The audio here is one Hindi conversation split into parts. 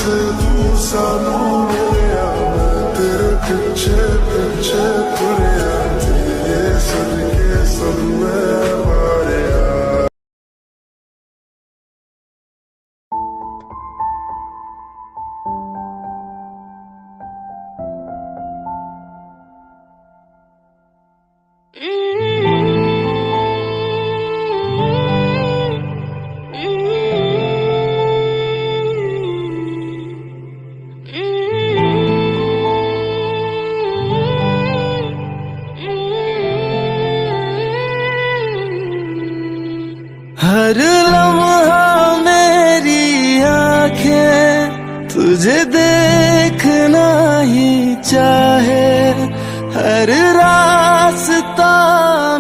से तू सानू मिलिया, तेरे पीछे पीछे तुरिया, तेरे सदके सब में मारिया। हर लम्हा मेरी आंखें तुझे देखना ही चाहे, हर रास्ता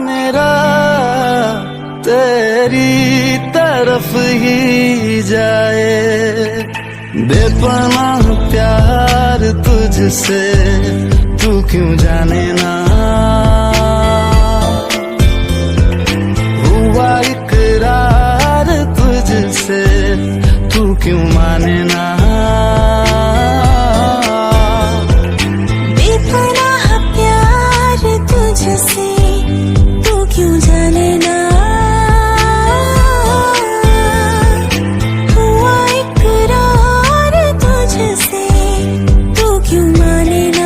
मेरा तेरी तरफ ही जाए। बेपनाह प्यार तुझसे तू क्यों जाने ना, हुआ इकरार तुझसे तू क्यों माने ना। बेपनाह प्यार तुझसे तू क्यों जाने ना, हुआ इकरार तुझसे तू क्यों माने ना।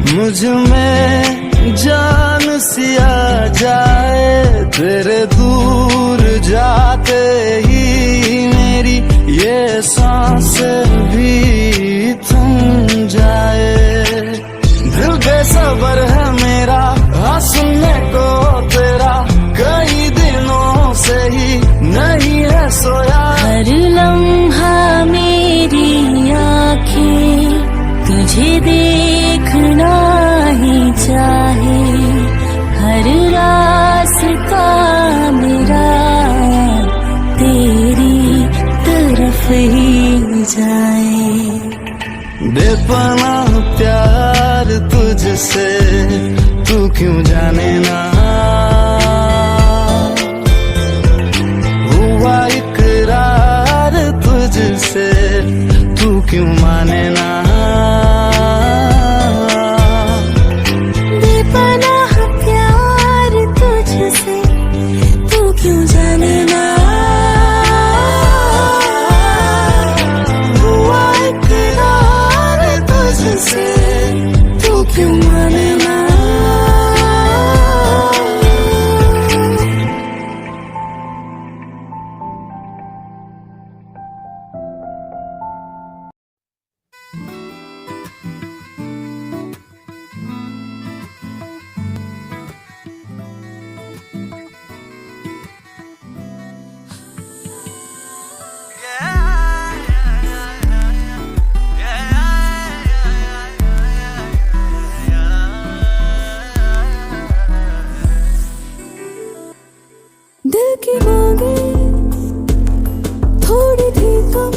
मुझ में जान सी आ जाए, तेरे दूर जाते ही मेरी ये सांसें भी थम जाए। दिल बेसब्र है मेरा हाँ सुनने को तेरा, कई दिनों से ही नहीं है सोया। हर लम्हा मेरी आँखें तुझे देखना ही चाहे, हर रास्ता मेरा तेरी तरफ ही जाए। बेपनाह प्यार तुझसे तू क्यों जाने ना, हुआ इकरार तुझसे तू क्यों माने ना। बेपनाह प्यार तुझसे तू क्यों जाने ना, हुआ इकरार तुझसे तू क्यों माने ना। दिल की मांगे थोड़ी थी कम,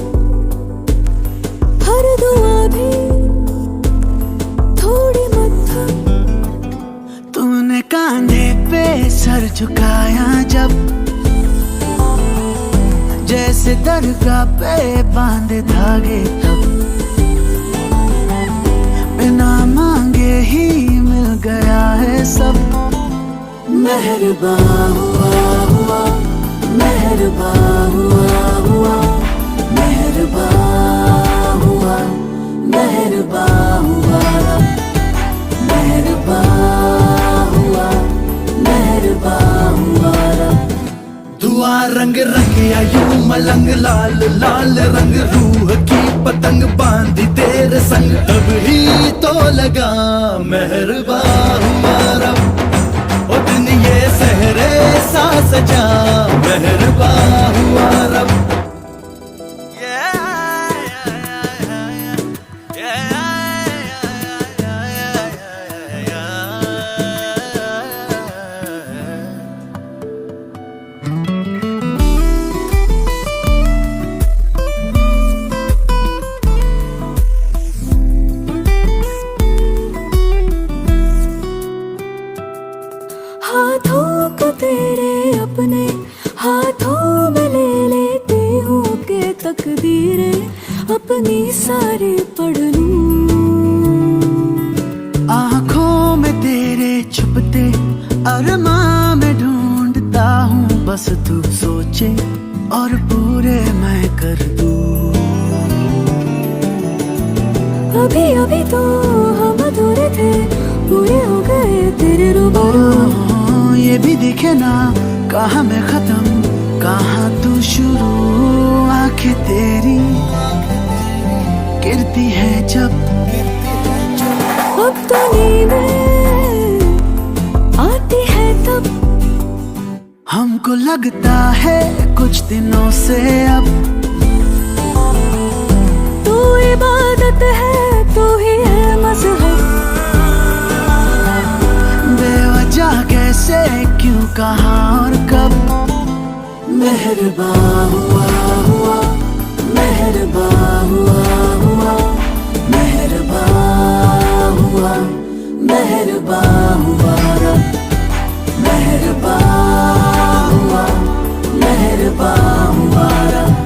हर दुआ भी थोड़ी मध्यम। तूने कांधे पे सर झुकाया जब, जैसे दरगाह पे बांधे धागे तब, बिना मांगे ही मिल गया है सब। मेहरबान हुआ हुआ, मेहरबान हुआ हुआ, मेहरबान हुआ, मेहरबान हुआ, मेहरबान हुआ, मेहरबान हुआ। दुआ रंग रंग या यूं मलंग, लाल लाल रंग रूह की पतंग बांध तभी तो लगा मेहरबा हुआ रब, ओ दिन ये सहरे सा सजा मेहरबा हुआ रब। हाथों को तेरे अपने हाथों में ले लेती हूँ कि तकदीरें अपनी सारी पढ़ लूं। आँखों में तेरे छुपते अरमां में ढूंढता हूँ, बस तू सोचे और पूरे मैं कर दूं। अभी अभी तो हम अधूरे थे, पूरे हो गए तेरे रूबरू। ये भी दिखे ना कहाँ मैं खत्म कहाँ तू शुरू, आंखें तेरी गिरती है जब, अब तो नींदें आती है तब, हमको लगता है कुछ दिनों से अब तू इबादत है तू ही है मज़हब। बेवजह कैसे क्यों कहाँ और कब, मेहरबा हुआ हुआ मेहरबा हुआ हुआ मेहरबा हुआ मेहरबा हुआ रब, मेहरबा हुआ मेहरबा हुआ रब।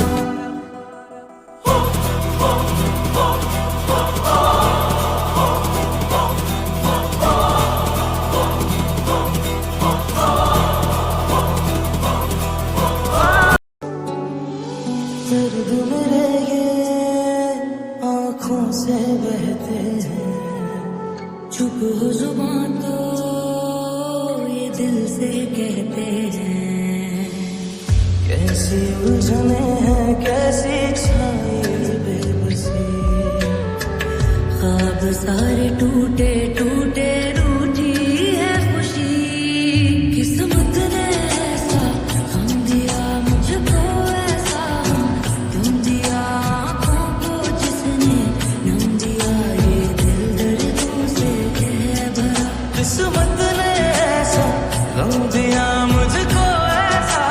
दर्द मेरे ये आँखों से बहते हैं, चुप हो जुबान तो ये दिल से कहते हैं। कैसी उलझने हैं कैसी छाई बेबसी, ख्वाब सारे टूटे टूटे रूठी है खुशी, किस्मत ने ऐसा हम दिया मुझको, ऐसा तुम दिया आँखों को जिसने नम दिया, ये दिल दर्दों से है भरा। किस्मत ने ऐसा रंग दिया मुझको, ऐसा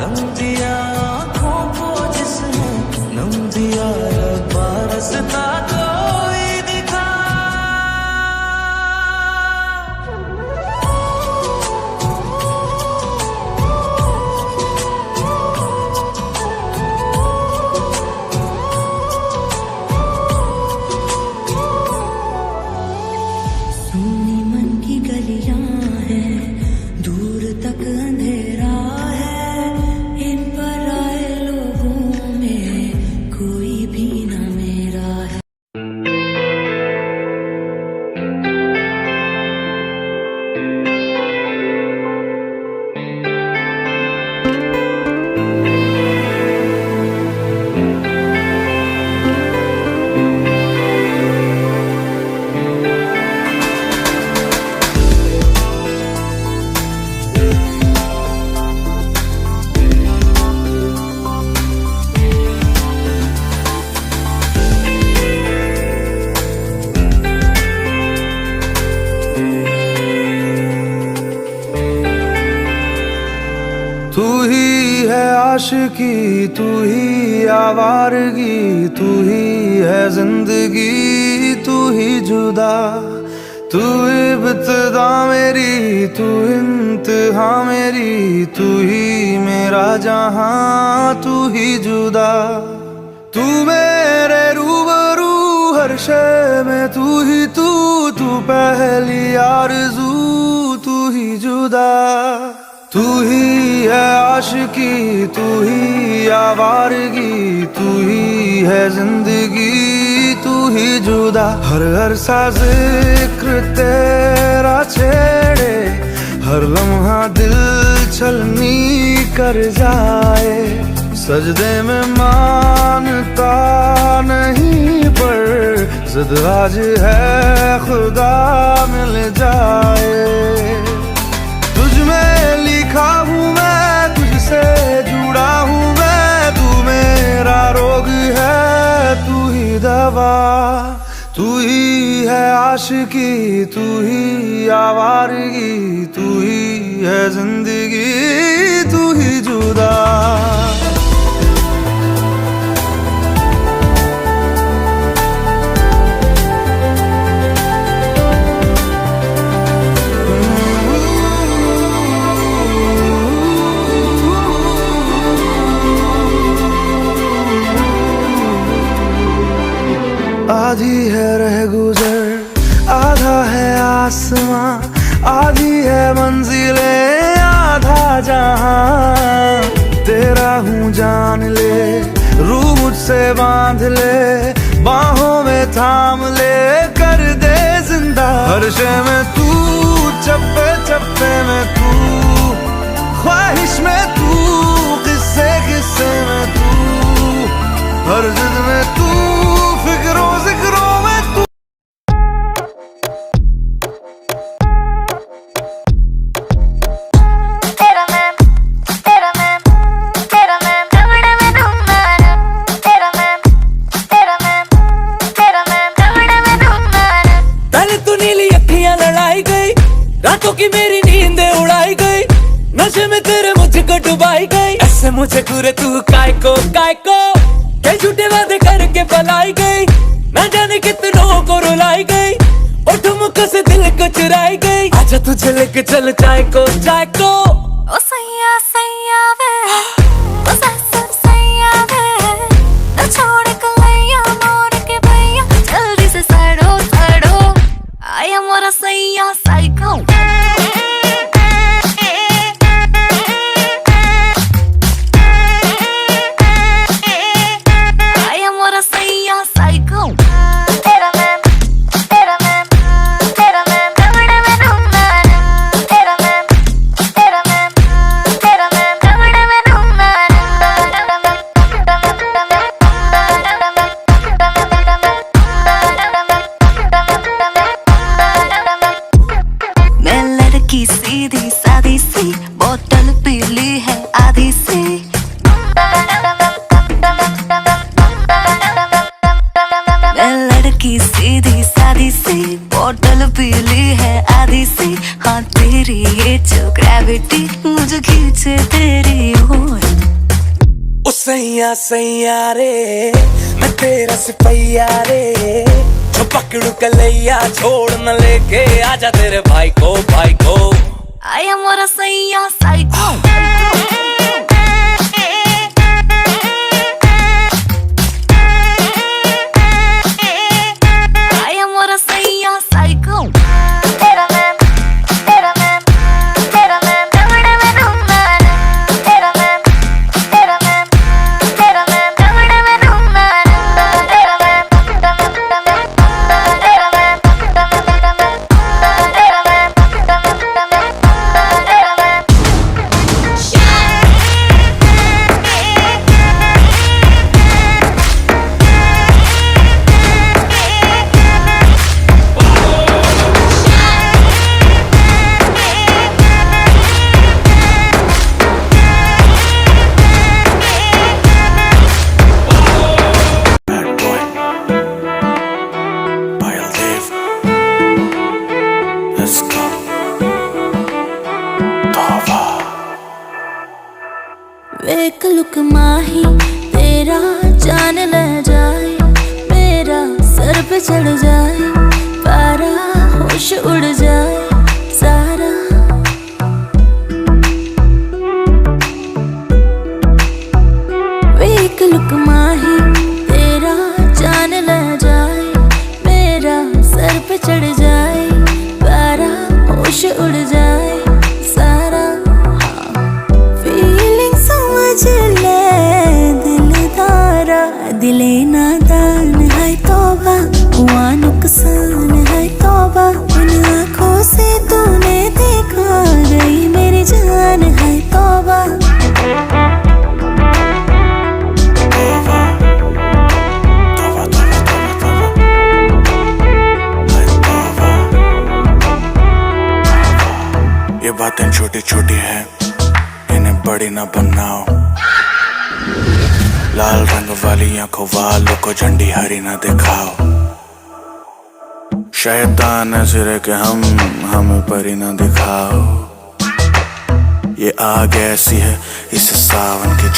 रंग दिया आँखों को जिसने नम दिया, रब्बा रास्ता कोई दिखा। सोनी मन की गलियां हैं, दूर तक अंधेरा है, इन पर आए लोगों में कोई भी न मेरा है। तू ही है आशिकी तू ही आवारगी, तू ही है जिंदगी तू ही जुदा, तू इब्तिदा मेरी तू इंतहा मेरी, तू ही मेरा जहां तू ही जुदा, तू मेरे रूबरू हर शय में तू ही तू पहली आरज़ू तू ही जुदा, तू ही है आशिकी तू ही आवारगी, तू ही है जिंदगी तू ही जुदा, हर सा जिक्र तेरा छेड़े, हर लम्हा दिल छलनी कर जाए, सजदे में मानता नहीं पर जिद आज है खुदा मिल जाए। तुझ में लिखा हूँ मैं, तुझसे जुड़ा हूँ मैं, तू मेरा रोग है, तू ही दवा। तू ही है आशिकी, तू ही आवारगी, तू ही है जिंदगी, तू ही जुदा। आधी है रह गुजर, आधा है आसमां, आधी है मंजिलें, आधा जहां। तेरा हूँ जान ले, रूह मुझसे बांध ले, बाहों में थाम ले, कर दे जिंदा। हर शे में तू, चप्पे चप्पे में तू, ख्वाहिश में तू, किस्से किस्से में तू, हर जिद में तू, फिक्रों जिक्रों में तू। पहले तू नीली अखियां लड़ाई गई, रातों की मेरी नींद उड़ाई गई, नशे में तेरे मुझको डुबाई गई। ऐसे मुझे घूरे तू काय को के झूठे वादे करके पलाई गई, ना जाने कितनों को रुलाई गई, और ठुमकों से दिल को चुराई गई। आजा तुझे लेके चल चाय को ओ सैया सैया वे, ओ ससुर सैया वे, न छोड़ कलैया मोर के भैया, जल्दी से सड़ो सड़ो, आया मोरा सैया साइको। आया मोरा सैया साइको। तेरा मैं दौड़े में ढूंढना, तेरा मैं दौड़े में ढूंढना। मैं लड़की सीधी सादी सी, बोतल पीली है आधी सी। मैं लड़की सीधी सादी सी, बोतल पीली है आधी सी। हाँ तेरी ये जो ग्रेविटी मुझे खींचे तेरी ओर। ओ सैया सैया रे, मैं तेरा सिपैया रे, जो पकड़ू कलैया छोड़ न लेके आजा तेरे भाई को आया मोरा सैया साइको। आया मोरा सैया साइको। तेरा मैं दौड़े में ढूंढना, तेरा मैं दौड़े में ढूंढना, तेरा मैं एक लुक माही तेरा जान ले जाए, मेरा सर पे चढ़ जाए, पारा होश उड़ जाए सारा। एक लुक माही तेरा जान ले जाए, मेरा सर पे चढ़ जाए, पारा होश उड़ जाए सारा। फीलिंग समझ ले दिल धारा, दिले नादान है तौबा, हुआ नुकसान ये बातें छोटी छोटी है, इन्हें बड़ी ना बनाओ। लाल रंग वाली आंखों वालों को झंडी हरी ना दिखाओ। शैतान है सिरे के हम, हमें परी ना दिखाओ। ये आग ऐसी है, इस सावन की